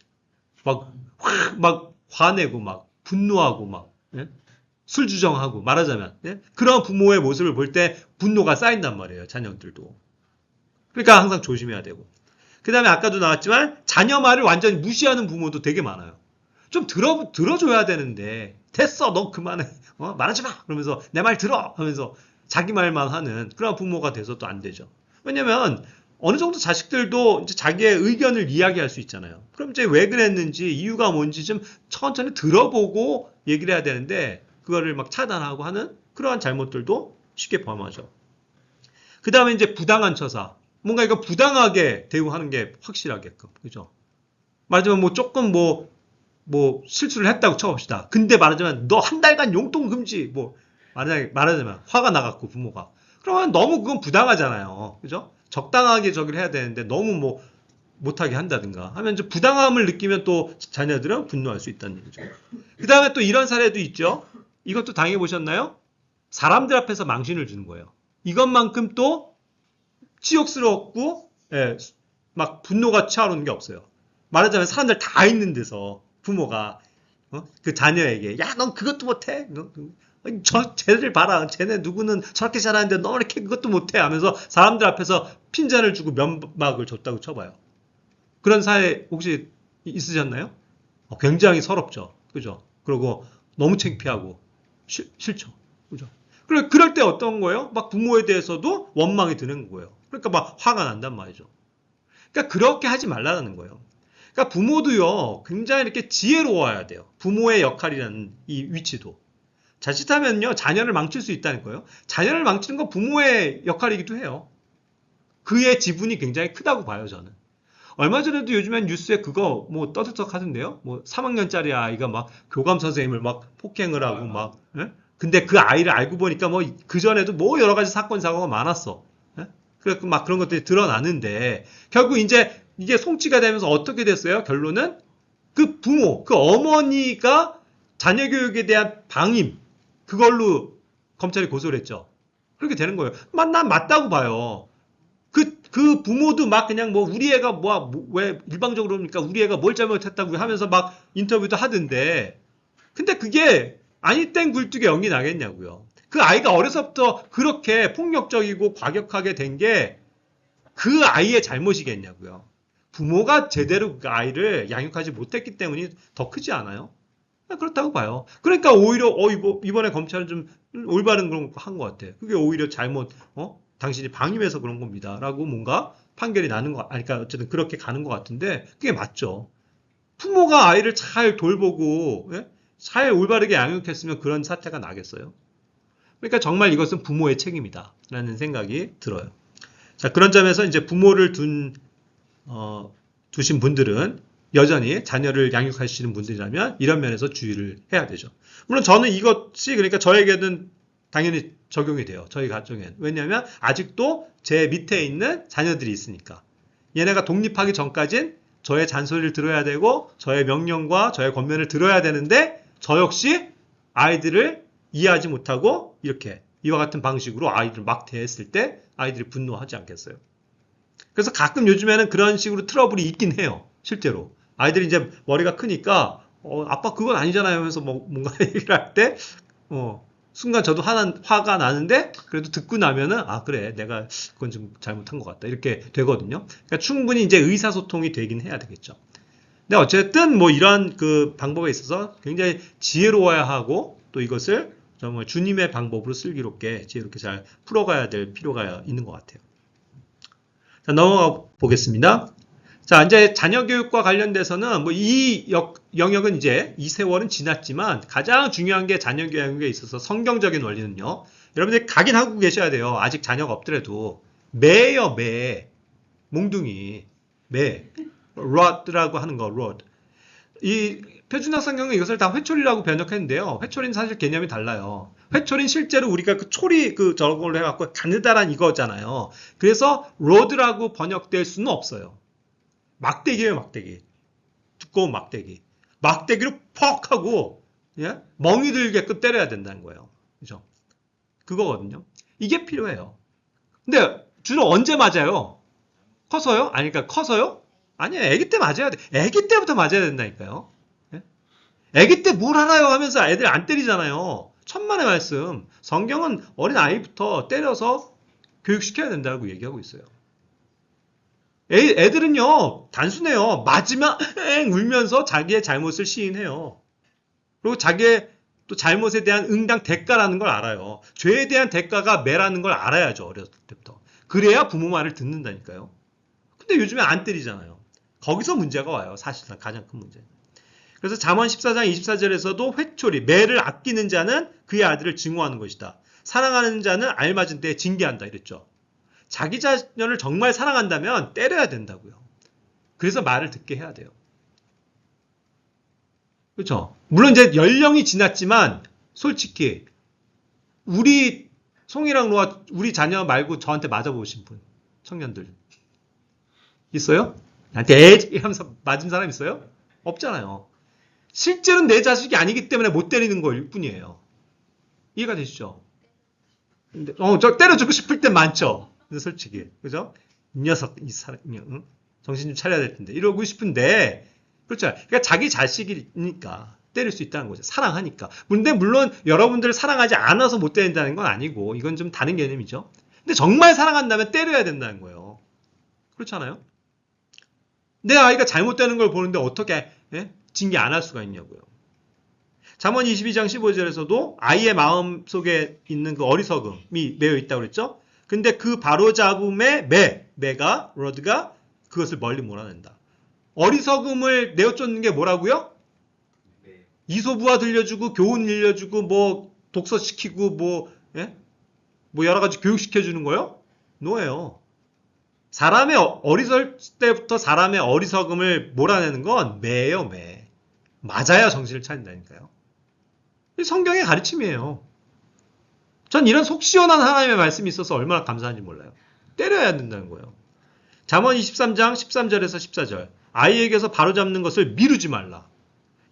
막 화내고 막 분노하고 막 예? 술주정하고 말하자면 예? 그런 부모의 모습을 볼 때 분노가 쌓인단 말이에요. 자녀들도. 그러니까 항상 조심해야 되고. 그 다음에 아까도 나왔지만 자녀 말을 완전히 무시하는 부모도 되게 많아요. 좀 들어줘야 되는데 됐어 너 그만해 말하지 마 그러면서 내 말 들어 하면서 자기 말만 하는 그런 부모가 돼서 또 안 되죠. 왜냐면 어느 정도 자식들도 이제 자기의 의견을 이야기할 수 있잖아요. 그럼 이제 왜 그랬는지 이유가 뭔지 좀 천천히 들어보고 얘기를 해야 되는데 그거를 막 차단하고 하는 그러한 잘못들도 쉽게 범하죠. 그 다음에 이제 부당한 처사. 뭔가 이거 부당하게 대우하는 게 확실하게끔. 그죠? 말하자면 뭐 조금 뭐 실수를 했다고 쳐봅시다. 근데 말하자면 너 한 달간 용돈 금지. 뭐 말하자면 화가 나갖고 부모가. 그러면 너무 그건 부당하잖아요. 그죠? 적당하게 저기를 해야 되는데 너무 뭐 못하게 한다든가 하면 이제 부당함을 느끼면 또 자녀들은 분노할 수 있다는 얘기죠. 그 다음에 또 이런 사례도 있죠. 이것도 당해보셨나요? 사람들 앞에서 망신을 주는 거예요. 이것만큼 또 치욕스럽고 예, 막 분노가 차오르는 게 없어요. 말하자면 사람들 다 있는 데서 부모가 그 자녀에게 야 넌 그것도 못해? 쟤들 봐라. 쟤네 누구는 저렇게 잘하는데 너 이렇게 그것도 못해 하면서 사람들 앞에서 핀잔을 주고 면박을 줬다고 쳐봐요. 그런 사회 혹시 있으셨나요? 굉장히 서럽죠. 그죠? 그리고 너무 창피하고 싫죠. 그죠? 그럴 때 어떤 거예요? 막 부모에 대해서도 원망이 드는 거예요. 그러니까 막 화가 난단 말이죠. 그러니까 그렇게 하지 말라는 거예요. 그러니까 부모도요, 굉장히 이렇게 지혜로워야 돼요. 부모의 역할이라는 이 위치도. 자칫하면요, 자녀를 망칠 수 있다는 거예요. 자녀를 망치는 건 부모의 역할이기도 해요. 그의 지분이 굉장히 크다고 봐요, 저는. 얼마 전에도 요즘엔 뉴스에 그거 뭐 떠들썩 하던데요. 뭐 3학년짜리 아이가 막 교감 선생님을 막 폭행을 하고 막, 예? 근데 그 아이를 알고 보니까 뭐 그 전에도 뭐 여러 가지 사건 사고가 많았어. 예? 그래서 막 그런 것들이 드러나는데 결국 이제 이게 송치가 되면서 어떻게 됐어요? 결론은 그 부모, 그 어머니가 자녀 교육에 대한 방임 그걸로 검찰이 고소를 했죠. 그렇게 되는 거예요. 난 맞다고 봐요. 그 부모도 막 그냥 뭐 우리 애가 왜 일방적으로 그러니까 우리 애가 뭘 잘못했다고 하면서 막 인터뷰도 하던데 근데 그게 아니 땡 굴뚝에 연기 나겠냐고요. 그 아이가 어려서부터 그렇게 폭력적이고 과격하게 된 게 그 아이의 잘못이겠냐고요. 부모가 제대로 그 아이를 양육하지 못했기 때문이 더 크지 않아요? 그렇다고 봐요. 그러니까 오히려 이번에 검찰은 좀 올바른 그런 거 한 것 같아. 그게 오히려 잘못 당신이 방임해서 그런 겁니다. 라고 뭔가 판결이 나는 거, 아니, 그러니까 어쨌든 그렇게 가는 것 같은데, 그게 맞죠. 부모가 아이를 잘 돌보고, 예? 잘 올바르게 양육했으면 그런 사태가 나겠어요. 그러니까 정말 이것은 부모의 책임이다. 라는 생각이 들어요. 자, 그런 점에서 이제 부모를 두신 분들은 여전히 자녀를 양육하시는 분들이라면 이런 면에서 주의를 해야 되죠. 물론 저는 이것이 그러니까 저에게는 당연히 적용이 돼요. 저희 가정엔. 왜냐하면 아직도 제 밑에 있는 자녀들이 있으니까. 얘네가 독립하기 전까진 저의 잔소리를 들어야 되고 저의 명령과 저의 권면을 들어야 되는데 저 역시 아이들을 이해하지 못하고 이렇게 이와 같은 방식으로 아이들을 막 대했을 때 아이들이 분노하지 않겠어요. 그래서 가끔 요즘에는 그런 식으로 트러블이 있긴 해요. 실제로. 아이들이 이제 머리가 크니까 아빠 그건 아니잖아요 하면서 뭔가 얘기를 할 때 순간 저도 화가 나는데 그래도 듣고 나면은 그래 내가 그건 좀 잘못한 것 같다 이렇게 되거든요. 그러니까 충분히 이제 의사소통이 되긴 해야 되겠죠. 근데 어쨌든 뭐 이러한 그 방법에 있어서 굉장히 지혜로워야 하고 또 이것을 정말 주님의 방법으로 슬기롭게 지혜롭게 잘 풀어가야 될 필요가 있는 것 같아요. 자, 넘어가 보겠습니다. 자, 이제 자녀 교육과 관련돼서는 뭐 이 영역은 이제 이 세월은 지났지만 가장 중요한 게 자녀 교육에 있어서 성경적인 원리는요. 여러분들 각인하고 계셔야 돼요. 아직 자녀가 없더라도 매예요, 매. 몽둥이. 매. rod라고 하는 거, rod. 이 표준학 성경은 이것을 다 회초리라고 번역했는데요. 회초리는 사실 개념이 달라요. 회초리는 실제로 우리가 그 초리 저걸로 해갖고 가느다란 이거잖아요. 그래서 rod라고 번역될 수는 없어요. 막대기예요, 막대기. 두꺼운 막대기. 막대기로 퍽 하고 예? 멍이 들게끔 때려야 된다는 거예요. 그죠? 그거거든요. 이게 필요해요. 근데 주로 언제 맞아요? 커서요? 아니, 그러니까 커서요? 아니야, 아기 때 맞아야 돼. 아기 때부터 맞아야 된다니까요. 예? 아기 때 뭘 알아요 하면서 애들 안 때리잖아요. 천만의 말씀. 성경은 어린 아이부터 때려서 교육시켜야 된다고 얘기하고 있어요. 애들은요, 단순해요. 맞으면 엥 울면서 자기의 잘못을 시인해요. 그리고 자기의 또 잘못에 대한 응당 대가라는 걸 알아요. 죄에 대한 대가가 매라는 걸 알아야죠, 어렸을 때부터. 그래야 부모 말을 듣는다니까요. 근데 요즘에 안 때리잖아요. 거기서 문제가 와요, 사실상 가장 큰 문제. 그래서 잠언 14장 24절에서도 회초리, 매를 아끼는 자는 그의 아들을 증오하는 것이다. 사랑하는 자는 알맞은 때에 징계한다, 이랬죠. 자기 자녀를 정말 사랑한다면 때려야 된다고요. 그래서 말을 듣게 해야 돼요. 그렇죠? 물론 이제 연령이 지났지만 솔직히 우리 송이랑 로아 우리 자녀 말고 저한테 맞아보신 분 청년들 있어요? 나한테 에 하면서 맞은 사람 있어요? 없잖아요. 실제로는 내 자식이 아니기 때문에 못 때리는 걸 뿐이에요. 이해가 되시죠? 근데 저 때려주고 싶을 때 많죠. 근데 솔직히 그죠? 이 녀석 이 사람 응? 정신 좀 차려야 될 텐데 이러고 싶은데 그렇죠. 그러니까 자기 자식이니까 때릴 수 있다는 거죠. 사랑하니까. 근데 물론 여러분들을 사랑하지 않아서 못 때린다는 건 아니고 이건 좀 다른 개념이죠. 근데 정말 사랑한다면 때려야 된다는 거예요. 그렇잖아요. 내 아이가 잘못되는 걸 보는데 어떻게 징계 안 할 수가 있냐고요. 잠언 22장 15절에서도 아이의 마음 속에 있는 그 어리석음이 매여 있다고 그랬죠. 근데 그 바로잡음의 매가 로드가 그것을 멀리 몰아낸다. 어리석음을 내어쫓는 게 뭐라고요? 이소부화 들려주고 교훈 일려주고 뭐 독서 시키고 뭐 여러 가지 교육시켜 주는 거요? 노예요. 사람의 어리석을 때부터 사람의 어리석음을 몰아내는 건 매예요, 매. 맞아야 정신을 차린다니까요. 성경의 가르침이에요. 전 이런 속 시원한 하나님의 말씀이 있어서 얼마나 감사한지 몰라요. 때려야 된다는 거예요. 잠언 23장 13절에서 14절. 아이에게서 바로잡는 것을 미루지 말라.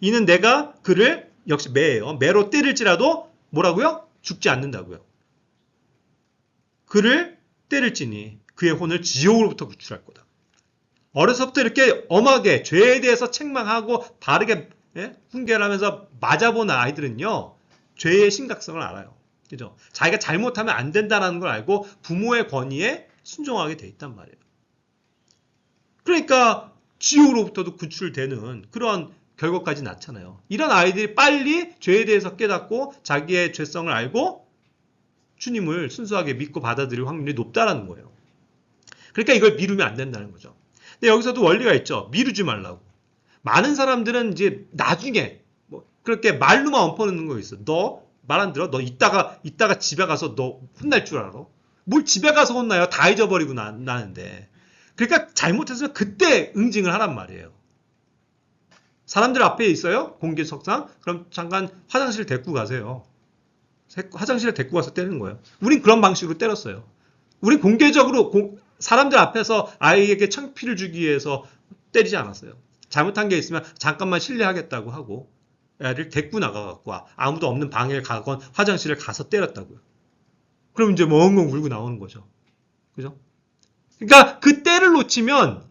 이는 내가 그를 역시 매예요. 매로 때릴지라도 뭐라고요? 죽지 않는다고요. 그를 때릴지니 그의 혼을 지옥으로부터 구출할 거다. 어려서부터 이렇게 엄하게 죄에 대해서 책망하고 바르게 훈계를 하면서 맞아본 아이들은요. 죄의 심각성을 알아요. 그죠? 자기가 잘못하면 안 된다는 걸 알고 부모의 권위에 순종하게 돼 있단 말이에요. 그러니까 지옥으로부터도 구출되는 그런 결과까지 낳잖아요. 이런 아이들이 빨리 죄에 대해서 깨닫고 자기의 죄성을 알고 주님을 순수하게 믿고 받아들일 확률이 높다라는 거예요. 그러니까 이걸 미루면 안 된다는 거죠. 근데 여기서도 원리가 있죠. 미루지 말라고. 많은 사람들은 이제 나중에 뭐 그렇게 말로만 엎어놓는 거 있어. 너 말 안 들어? 너 이따가 집에 가서 너 혼날 줄 알아? 뭘 집에 가서 혼나요? 다 잊어버리고 나는데. 그러니까 잘못했으면 그때 응징을 하란 말이에요. 사람들 앞에 있어요? 공개석상? 그럼 잠깐 화장실 데리고 가세요. 화장실에 데리고 가서 때리는 거예요. 우린 그런 방식으로 때렸어요. 우린 공개적으로 사람들 앞에서 아이에게 창피를 주기 위해서 때리지 않았어요. 잘못한 게 있으면 잠깐만 실례하겠다고 하고 애를 데리고 나가갖고 아무도 없는 방에 가건 화장실에 가서 때렸다고요. 그럼 이제 뭐 엉엉 울고 나오는 거죠. 그죠? 그러니까 그 때를 놓치면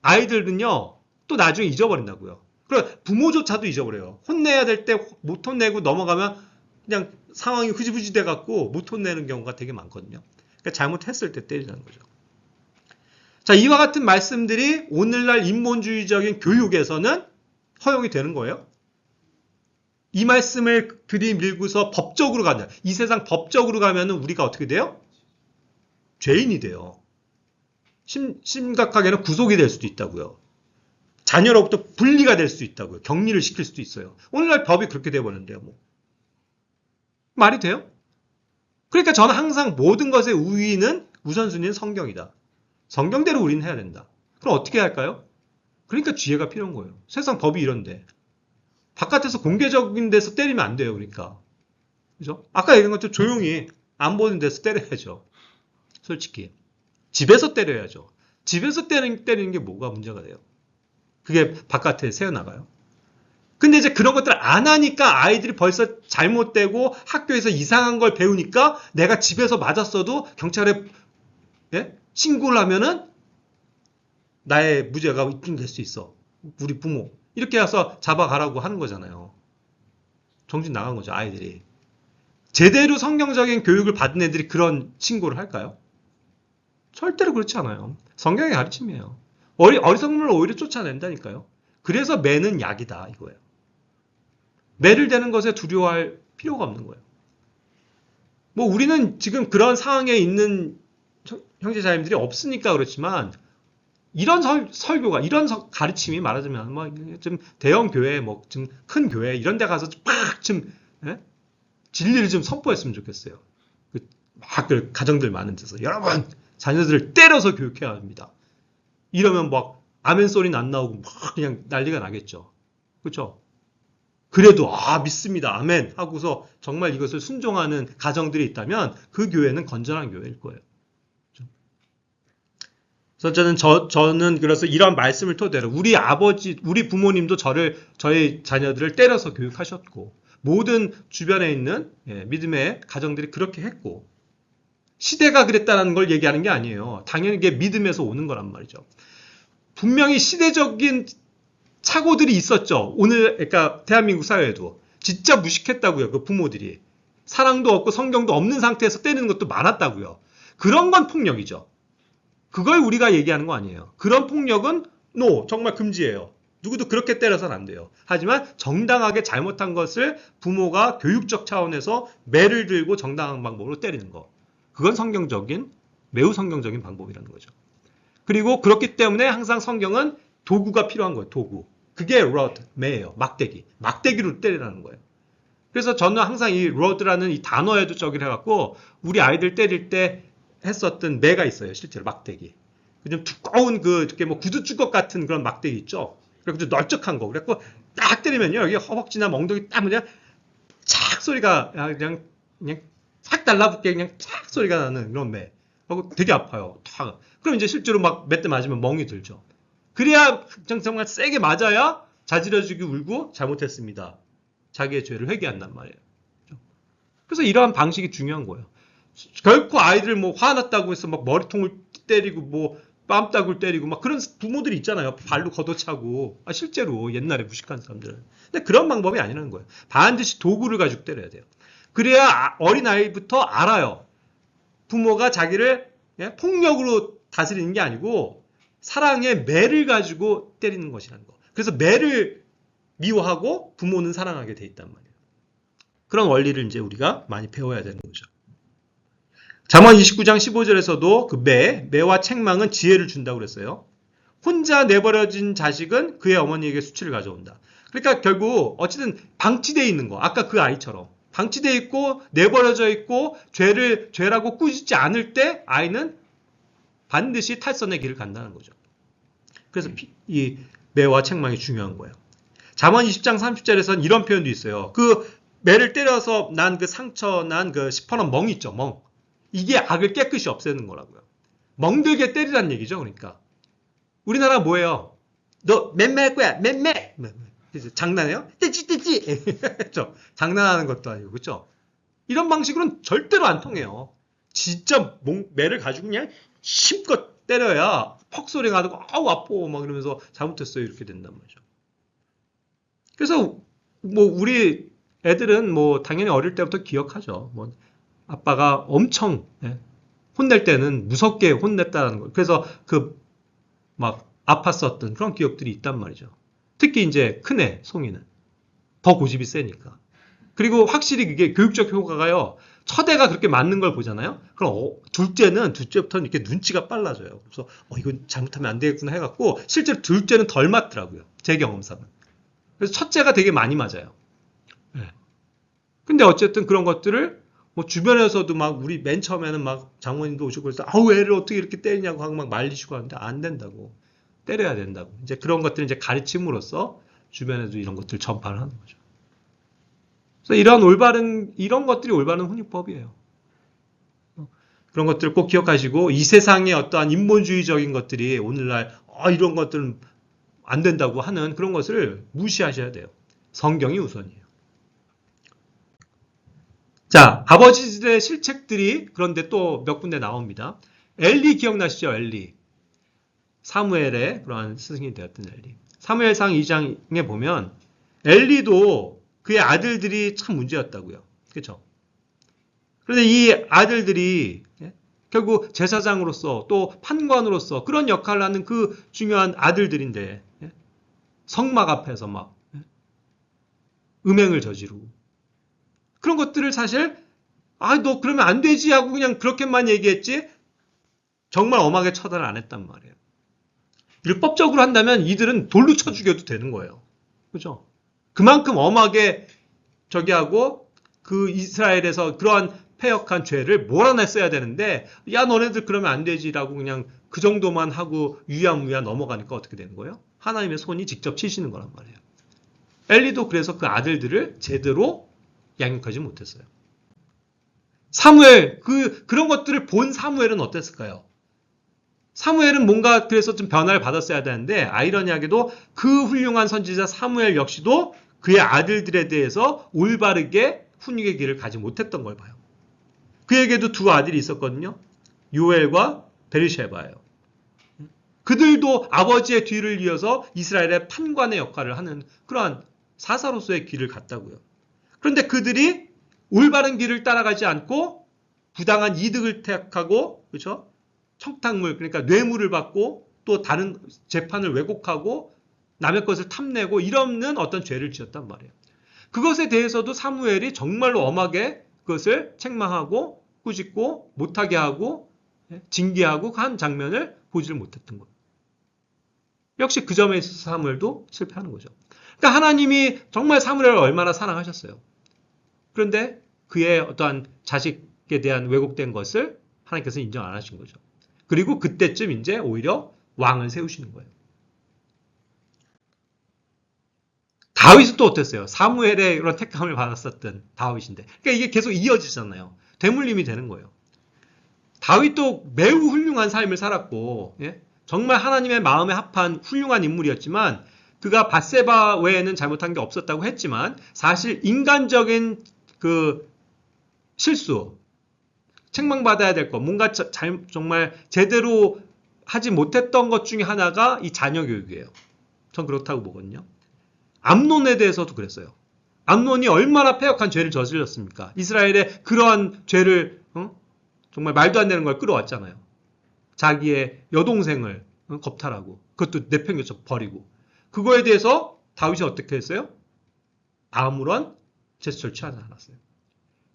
아이들은요 또 나중에 잊어버린다고요. 그럼 부모조차도 잊어버려요. 혼내야 될 때 못 혼내고 넘어가면 그냥 상황이 흐지부지 돼갖고 못 혼내는 경우가 되게 많거든요. 그러니까 잘못했을 때 때리자는 거죠. 자, 이와 같은 말씀들이 오늘날 인본주의적인 교육에서는 허용이 되는 거예요. 이 말씀을 들이밀고서 법적으로 가냐. 이 세상 법적으로 가면은 우리가 어떻게 돼요? 죄인이 돼요. 심각하게는 구속이 될 수도 있다고요. 자녀로부터 분리가 될 수 있다고요. 격리를 시킬 수도 있어요. 오늘날 법이 그렇게 돼버렸는데요. 뭐. 말이 돼요? 그러니까 저는 항상 모든 것의 우선순위는 성경이다. 성경대로 우리는 해야 된다. 그럼 어떻게 할까요? 그러니까 지혜가 필요한 거예요. 세상 법이 이런데. 바깥에서 공개적인 데서 때리면 안 돼요. 그러니까. 그죠? 아까 얘기한 것처럼 조용히 안 보는 데서 때려야죠. 솔직히. 집에서 때려야죠. 집에서 때리는 게 뭐가 문제가 돼요? 그게 바깥에 새어나가요. 근데 이제 그런 것들을 안 하니까 아이들이 벌써 잘못되고 학교에서 이상한 걸 배우니까 내가 집에서 맞았어도 경찰에 신고를 하면은 나의 무죄가 입증될 수 있어. 우리 부모. 이렇게 해서 잡아가라고 하는 거잖아요. 정신 나간 거죠, 아이들이. 제대로 성경적인 교육을 받은 애들이 그런 신고를 할까요? 절대로 그렇지 않아요. 성경의 가르침이에요. 어리석음을 오히려 쫓아낸다니까요. 그래서 매는 약이다, 이거예요. 매를 대는 것에 두려워할 필요가 없는 거예요. 뭐 우리는 지금 그런 상황에 있는 형제자매들이 없으니까 그렇지만 이런 설교가 이런 가르침이 말하자면 뭐 좀 대형 교회 뭐 좀 큰 교회 이런 데 가서 팍좀 진리를 좀 선포했으면 좋겠어요. 막 가정들 많은 데서 여러분 자녀들을 때려서 교육해야 합니다. 이러면 막 아멘 소리는 안 나오고 막 그냥 난리가 나겠죠. 그렇죠? 그래도 믿습니다. 아멘 하고서 정말 이것을 순종하는 가정들이 있다면 그 교회는 건전한 교회일 거예요. 그래서 저는 그래서 이런 말씀을 토대로 우리 부모님도 저희 자녀들을 때려서 교육하셨고 모든 주변에 있는 믿음의 가정들이 그렇게 했고 시대가 그랬다는 걸 얘기하는 게 아니에요. 당연히 이게 믿음에서 오는 거란 말이죠. 분명히 시대적인 착오들이 있었죠. 그러니까 대한민국 사회에도 진짜 무식했다고요. 그 부모들이 사랑도 없고 성경도 없는 상태에서 때리는 것도 많았다고요. 그런 건 폭력이죠. 그걸 우리가 얘기하는 거 아니에요. 그런 폭력은 정말 금지예요. 누구도 그렇게 때려서는 안 돼요. 하지만 정당하게 잘못한 것을 부모가 교육적 차원에서 매를 들고 정당한 방법으로 때리는 거. 그건 매우 성경적인 방법이라는 거죠. 그리고 그렇기 때문에 항상 성경은 도구가 필요한 거예요. 도구. 그게 rod, 매예요. 막대기. 막대기로 때리라는 거예요. 그래서 저는 항상 이 rod라는 이 단어에도 저기를 해갖고 우리 아이들 때릴 때 했었던 매가 있어요. 실제로 막대기. 좀 두꺼운 이렇게 뭐 구두주걱 같은 그런 막대기 있죠. 그리고 좀 널쩍한 거. 그래갖고 딱 때리면요. 여기 허벅지나 엉덩이 딱 그냥 착 소리가 그냥 싹 달라붙게 그냥 착 소리가 나는 그런 매. 그리고 되게 아파요. 탁. 그럼 이제 실제로 막 몇 대 맞으면 멍이 들죠. 그래야 정말 세게 맞아야 자지러지게 울고 잘못했습니다. 자기의 죄를 회개한단 말이에요. 그래서 이러한 방식이 중요한 거예요. 결코 아이들 뭐 화났다고 해서 막 머리통을 때리고 뭐 뺨따구를 때리고 막 그런 부모들이 있잖아요. 발로 걷어차고. 실제로 옛날에 무식한 사람들은. 근데 그런 방법이 아니라는 거예요. 반드시 도구를 가지고 때려야 돼요. 그래야 어린아이부터 알아요. 부모가 자기를 폭력으로 다스리는 게 아니고 사랑의 매를 가지고 때리는 것이라는 거. 그래서 매를 미워하고 부모는 사랑하게 돼 있단 말이에요. 그런 원리를 이제 우리가 많이 배워야 되는 거죠. 잠언 29장 15절에서도 그 매와 책망은 지혜를 준다고 그랬어요. 혼자 내버려진 자식은 그의 어머니에게 수치를 가져온다. 그러니까 결국 어쨌든 방치되어 있는 거. 아까 그 아이처럼. 방치되어 있고 내버려져 있고 죄라고 꾸짖지 않을 때 아이는 반드시 탈선의 길을 간다는 거죠. 그래서 이 매와 책망이 중요한 거예요. 잠언 20장 30절에서는 이런 표현도 있어요. 그 매를 때려서 난 그 상처 난 그 시퍼런 멍 있죠. 멍. 이게 악을 깨끗이 없애는 거라고요. 멍들게 때리라는 얘기죠. 그러니까 우리나라 뭐예요? 너 맨매할 거야. 맨매. 장난해요? 떼찌. 장난하는 것도 아니고 그렇죠? 이런 방식으로는 절대로 안 통해요. 진짜 매를 가지고 그냥 힘껏 때려야 퍽 소리가 나고 아우 아파 막 이러면서 잘못했어요 이렇게 된단 말이죠. 그래서 뭐 우리 애들은 뭐 당연히 어릴 때부터 기억하죠. 뭐 아빠가 엄청 혼낼 때는 무섭게 혼냈다는 거. 그래서 막 아팠었던 그런 기억들이 있단 말이죠. 특히 이제 큰애 송이는 더 고집이 세니까. 그리고 확실히 그게 교육적 효과가요. 첫애가 그렇게 맞는 걸 보잖아요. 그럼 둘째부터는 이렇게 눈치가 빨라져요. 그래서 이거 잘못하면 안 되겠구나 해갖고 실제로 둘째는 덜 맞더라고요. 제 경험상은. 그래서 첫째가 되게 많이 맞아요. 근데 어쨌든 그런 것들을 뭐 주변에서도 막 우리 맨 처음에는 막 장모님도 오시고 그래서 애를 어떻게 이렇게 때리냐고 하고 막 말리시고 하는데 안 된다고. 때려야 된다고. 이제 그런 것들을 이제 가르침으로써 주변에도 이런 것들을 전파를 하는 거죠. 그래서 이런 것들이 올바른 훈육법이에요. 그런 것들을 꼭 기억하시고 이 세상의 어떠한 인본주의적인 것들이 오늘날 이런 것들은 안 된다고 하는 그런 것을 무시하셔야 돼요. 성경이 우선이에요. 자, 아버지들의 실책들이 그런데 또 몇 군데 나옵니다. 엘리 기억나시죠? 엘리. 사무엘의 그러한 스승이 되었던 엘리. 사무엘상 2장에 보면 엘리도 그의 아들들이 참 문제였다고요. 그렇죠? 그런데 이 아들들이 결국 제사장으로서 또 판관으로서 그런 역할을 하는 그 중요한 아들들인데 성막 앞에서 막 음행을 저지르고 그런 것들을 사실 너 그러면 안 되지 하고 그냥 그렇게만 얘기했지 정말 엄하게 처단을 안 했단 말이에요. 율법적으로 한다면 이들은 돌로 쳐 죽여도 되는 거예요. 그죠? 그만큼 엄하게 저기 하고 그 이스라엘에서 그러한 패역한 죄를 몰아냈어야 되는데 야 너네들 그러면 안 되지라고 그냥 그 정도만 하고 유야무야 넘어가니까 어떻게 되는 거예요? 하나님의 손이 직접 치시는 거란 말이에요. 엘리도 그래서 그 아들들을 제대로 양육하지 못했어요. 사무엘 그런 것들을 본 사무엘은 어땠을까요? 사무엘은 뭔가 그래서 좀 변화를 받았어야 되는데 아이러니하게도 그 훌륭한 선지자 사무엘 역시도 그의 아들들에 대해서 올바르게 훈육의 길을 가지 못했던 걸 봐요. 그에게도 두 아들이 있었거든요. 요엘과 베르셰바예요. 그들도 아버지의 뒤를 이어서 이스라엘의 판관의 역할을 하는 그러한 사사로서의 길을 갔다고요. 그런데 그들이 올바른 길을 따라가지 않고 부당한 이득을 택하고 그렇죠? 청탁물 그러니까 뇌물을 받고 또 다른 재판을 왜곡하고 남의 것을 탐내고 이러는 어떤 죄를 지었단 말이에요. 그것에 대해서도 사무엘이 정말로 엄하게 그것을 책망하고 꾸짖고 못하게 하고 징계하고 한 장면을 보지를 못했던 거예요. 역시 그 점에 있어서 사무엘도 실패하는 거죠. 그러니까 하나님이 정말 사무엘을 얼마나 사랑하셨어요. 그런데 그의 어떠한 자식에 대한 왜곡된 것을 하나님께서 인정 안 하신 거죠. 그리고 그때쯤 이제 오히려 왕을 세우시는 거예요. 다윗은 또 어땠어요? 사무엘의 그런 택함을 받았었던 다윗인데. 그러니까 이게 계속 이어지잖아요. 되물림이 되는 거예요. 다윗도 매우 훌륭한 삶을 살았고, 정말 하나님의 마음에 합한 훌륭한 인물이었지만, 그가 밧세바 외에는 잘못한 게 없었다고 했지만, 사실 인간적인 그 실수, 책망받아야 될 것, 뭔가 정말 제대로 하지 못했던 것 중에 하나가 이 자녀 교육이에요. 전 그렇다고 보거든요. 암논에 대해서도 그랬어요. 암논이 얼마나 패역한 죄를 저질렀습니까? 이스라엘의 그러한 죄를 정말 말도 안 되는 걸 끌어왔잖아요. 자기의 여동생을 겁탈하고 그것도 내팽개쳐 버리고 그거에 대해서 다윗이 어떻게 했어요? 아무런 제스처를 취하지 않았어요.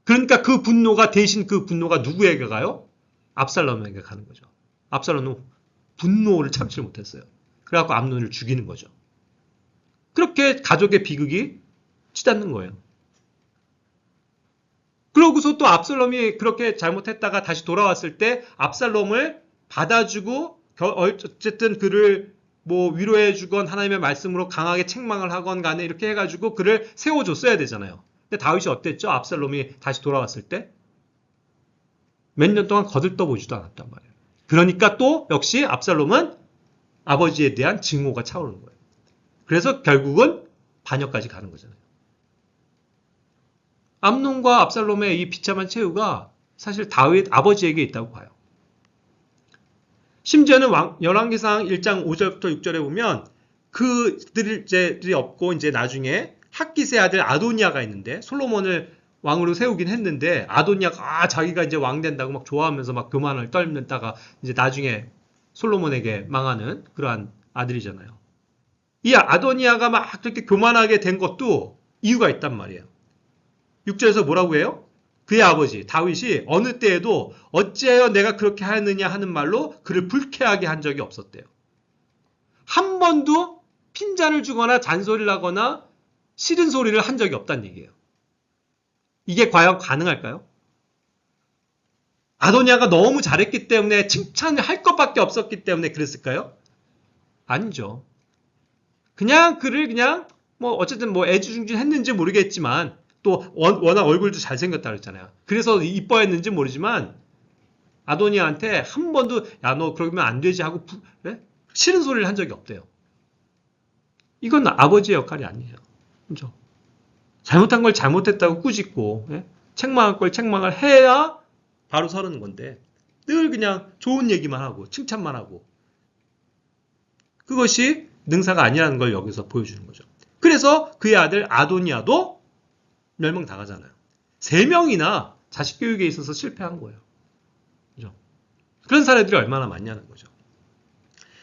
그러니까 그 분노가 대신 그 분노가 누구에게 가요? 압살롬에게 가는 거죠. 압살롬은 분노를 참지 못했어요. 그래갖고 암논을 죽이는 거죠. 그렇게 가족의 비극이 치닫는 거예요. 그러고서 또 압살롬이 그렇게 잘못했다가 다시 돌아왔을 때 압살롬을 받아주고 어쨌든 그를 뭐 위로해주건 하나님의 말씀으로 강하게 책망을 하건 간에 이렇게 해가지고 그를 세워줬어야 되잖아요. 근데 다윗이 어땠죠? 압살롬이 다시 돌아왔을 때 몇 년 동안 거들떠보지도 않았단 말이에요. 그러니까 또 역시 압살롬은 아버지에 대한 증오가 차오르는 거예요. 그래서 결국은 반역까지 가는 거잖아요. 암논과 압살롬의 이 비참한 최후가 사실 다윗 아버지에게 있다고 봐요. 심지어는 열왕기상 1장 5절부터 6절에 보면 그들이 없고 이제 나중에 핫깃의 아들 아도니아가 있는데 솔로몬을 왕으로 세우긴 했는데 아도니아가 자기가 이제 왕 된다고 막 좋아하면서 막 교만을 떨면다가 이제 나중에 솔로몬에게 망하는 그러한 아들이잖아요. 이 아도니아가 막 그렇게 교만하게 된 것도 이유가 있단 말이에요. 6절에서 뭐라고 해요? 그의 아버지 다윗이 어느 때에도 어찌하여 내가 그렇게 하느냐 하는 말로 그를 불쾌하게 한 적이 없었대요. 한 번도 핀잔을 주거나 잔소리를 하거나 싫은 소리를 한 적이 없다는 얘기예요. 이게 과연 가능할까요? 아도니아가 너무 잘했기 때문에 칭찬을 할 것밖에 없었기 때문에 그랬을까요? 아니죠. 그냥 그를 그냥 뭐 어쨌든 뭐 애지중지했는지 모르겠지만 또 워낙 얼굴도 잘생겼다 그랬잖아요. 그래서 이뻐했는지 모르지만 아도니아한테 한 번도 야 너 그러면 안 되지 하고 그래? 싫은 소리를 한 적이 없대요. 이건 아버지의 역할이 아니에요. 그렇죠? 잘못한 걸 잘못했다고 꾸짖고 책망할 걸 책망을 해야 바로 서는 건데 늘 그냥 좋은 얘기만 하고 칭찬만 하고 그것이 능사가 아니라는 걸 여기서 보여주는 거죠. 그래서 그의 아들 아도니아도 멸망당하잖아요. 3명이나 자식 교육에 있어서 실패한 거예요. 그죠? 그런 사례들이 얼마나 많냐는 거죠.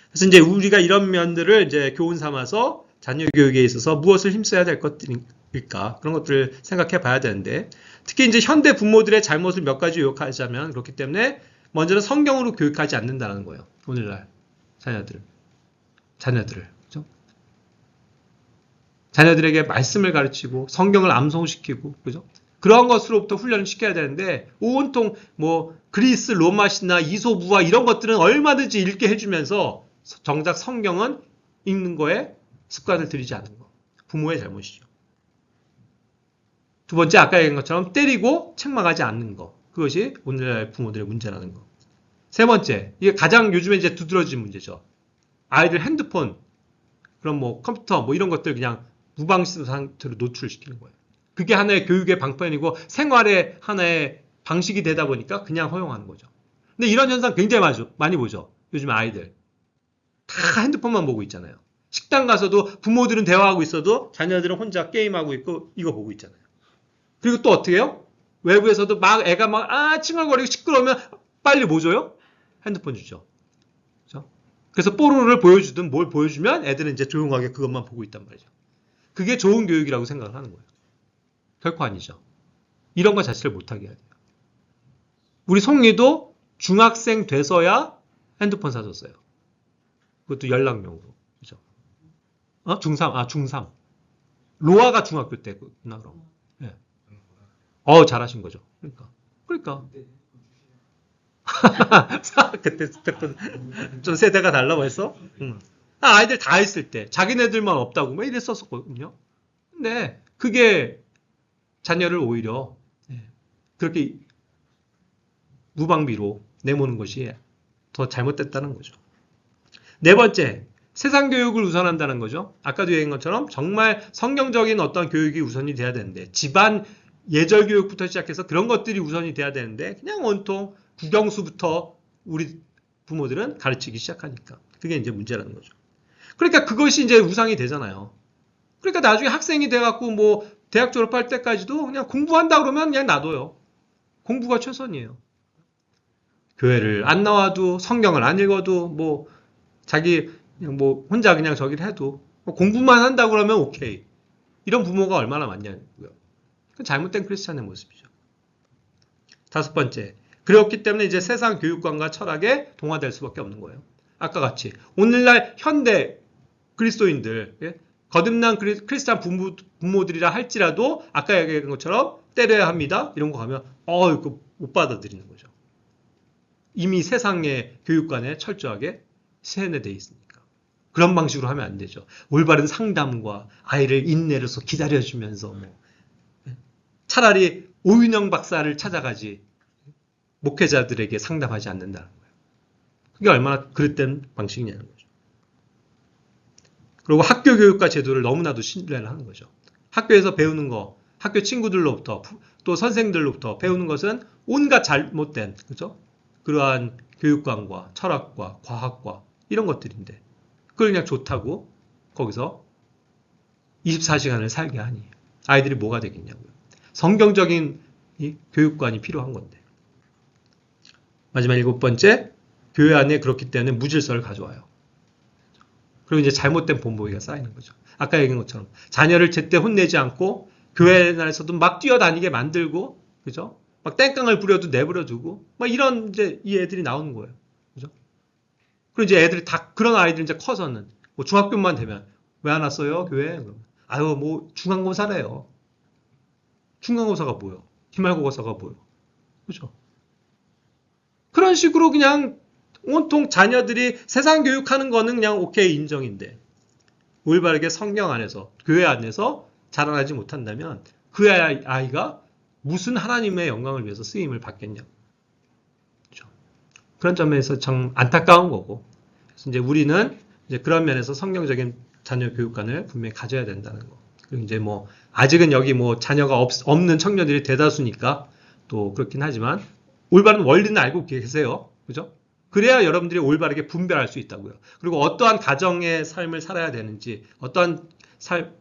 그래서 이제 우리가 이런 면들을 이제 교훈 삼아서 자녀 교육에 있어서 무엇을 힘써야 될 것들일까? 그런 것들을 생각해 봐야 되는데, 특히 이제 현대 부모들의 잘못을 몇 가지 요약하자면, 그렇기 때문에 먼저는 성경으로 교육하지 않는다는 거예요. 오늘날 자녀들을. 그죠? 자녀들에게 말씀을 가르치고 성경을 암송시키고, 그죠? 그런 것으로부터 훈련을 시켜야 되는데, 온통 뭐 그리스 로마 신화 이소부화 이런 것들은 얼마든지 읽게 해주면서 정작 성경은 읽는 거에 습관을 들이지 않는 거. 부모의 잘못이죠. 두 번째, 아까 얘기한 것처럼 때리고 책망하지 않는 거. 그것이 오늘날 부모들의 문제라는 거. 세 번째, 이게 가장 요즘에 이제 두드러진 문제죠. 아이들 핸드폰, 그럼 뭐 컴퓨터 뭐 이런 것들 그냥 무방시 상태로 노출시키는 거예요. 그게 하나의 교육의 방편이고 생활의 하나의 방식이 되다 보니까 그냥 허용하는 거죠. 근데 이런 현상 굉장히 많이 보죠. 요즘 아이들. 다 핸드폰만 보고 있잖아요. 식당 가서도 부모들은 대화하고 있어도 자녀들은 혼자 게임하고 있고 이거 보고 있잖아요. 그리고 또 어떻게 해요? 외부에서도 막 애가 막 칭얼거리고 시끄러우면 빨리 뭐 줘요? 핸드폰 주죠. 그렇죠? 그래서 뽀로로를 보여주든 뭘 보여주면 애들은 이제 조용하게 그것만 보고 있단 말이죠. 그게 좋은 교육이라고 생각을 하는 거예요. 결코 아니죠. 이런 거 자체를 못하게 해야 돼요. 우리 송이도 중학생 돼서야 핸드폰 사줬어요. 그것도 연락용으로. 그죠? 중3. 중3. 로아가 중학교 때구나, 그럼. 예. 잘하신 거죠. 그러니까. 그때 좀 세대가 달라 벌써? 아이들 다 있을 때 자기네들만 없다고 뭐 이랬었거든요. 근데 그게 자녀를 오히려 그렇게 무방비로 내모는 것이 더 잘못됐다는 거죠. 네 번째, 세상 교육을 우선한다는 거죠. 아까도 얘기한 것처럼 정말 성경적인 어떤 교육이 우선이 돼야 되는데, 집안 예절 교육부터 시작해서 그런 것들이 우선이 돼야 되는데 그냥 온통 국영수부터 우리 부모들은 가르치기 시작하니까 그게 이제 문제라는 거죠. 그러니까 그것이 이제 우상이 되잖아요. 그러니까 나중에 학생이 돼갖고 뭐 대학 졸업할 때까지도 그냥 공부한다 그러면 그냥 놔둬요. 공부가 최선이에요. 교회를 안 나와도 성경을 안 읽어도 뭐 자기 그냥 뭐 혼자 그냥 저기를 해도 공부만 한다 그러면 오케이. 이런 부모가 얼마나 많냐고요. 그건 잘못된 크리스찬의 모습이죠. 다섯 번째, 그렇기 때문에 이제 세상 교육관과 철학에 동화될 수밖에 없는 거예요. 아까 같이 오늘날 현대 그리스도인들, 거듭난 크리스찬 부모들이라 할지라도 아까 얘기한 것처럼 때려야 합니다. 이런 거 가면 이거 못 받아들이는 거죠. 이미 세상의 교육관에 철저하게 세뇌되어 있으니까. 그런 방식으로 하면 안 되죠. 올바른 상담과 아이를 인내로서 기다려주면서 차라리 오윤영 박사를 찾아가지 목회자들에게 상담하지 않는다는 거예요. 그게 얼마나 그릇된 방식이냐는 거죠. 그리고 학교 교육과 제도를 너무나도 신뢰를 하는 거죠. 학교에서 배우는 거, 학교 친구들로부터 또 선생들로부터 배우는 것은 온갖 잘못된, 그죠? 그러한 교육관과 철학과 과학과 이런 것들인데 그걸 그냥 좋다고 거기서 24시간을 살게 하니 아이들이 뭐가 되겠냐고요. 성경적인 이 교육관이 필요한 건데. 마지막 7번째, 교회 안에 그렇기 때문에 무질서를 가져와요. 그리고 이제 잘못된 본보기가 쌓이는 거죠. 아까 얘기한 것처럼 자녀를 제때 혼내지 않고 교회 안에서도 막 뛰어다니게 만들고, 그죠? 막 땡깡을 부려도 내버려 두고, 막 이런 이제 이 애들이 나오는 거예요. 그죠? 그리고 이제 애들이 다 그런 아이들 이제 커서는 뭐 중학교만 되면 왜 안 왔어요 교회? 그러면 뭐 중간고사래요. 중간고사가 뭐요? 기말고사가 뭐요? 그죠? 그런 식으로 그냥 온통 자녀들이 세상 교육하는 거는 그냥 오케이 인정인데 올바르게 성경 안에서 교회 안에서 자라나지 못한다면 그 아이가 무슨 하나님의 영광을 위해서 쓰임을 받겠냐. 그렇죠? 그런 점에서 참 안타까운 거고. 그래서 이제 우리는 이제 그런 면에서 성경적인 자녀 교육관을 분명히 가져야 된다는 거. 그리고 이제 뭐 아직은 여기 뭐 자녀가 없는 청년들이 대다수니까 또 그렇긴 하지만 올바른 원리는 알고 계세요. 그죠? 그래야 여러분들이 올바르게 분별할 수 있다고요. 그리고 어떠한 가정의 삶을 살아야 되는지, 어떠한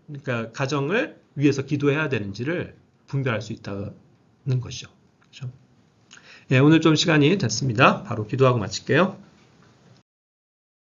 그러니까 가정을 위해서 기도해야 되는지를 분별할 수 있다는 것이죠. 그렇죠? 예, 오늘 좀 시간이 됐습니다. 바로 기도하고 마칠게요.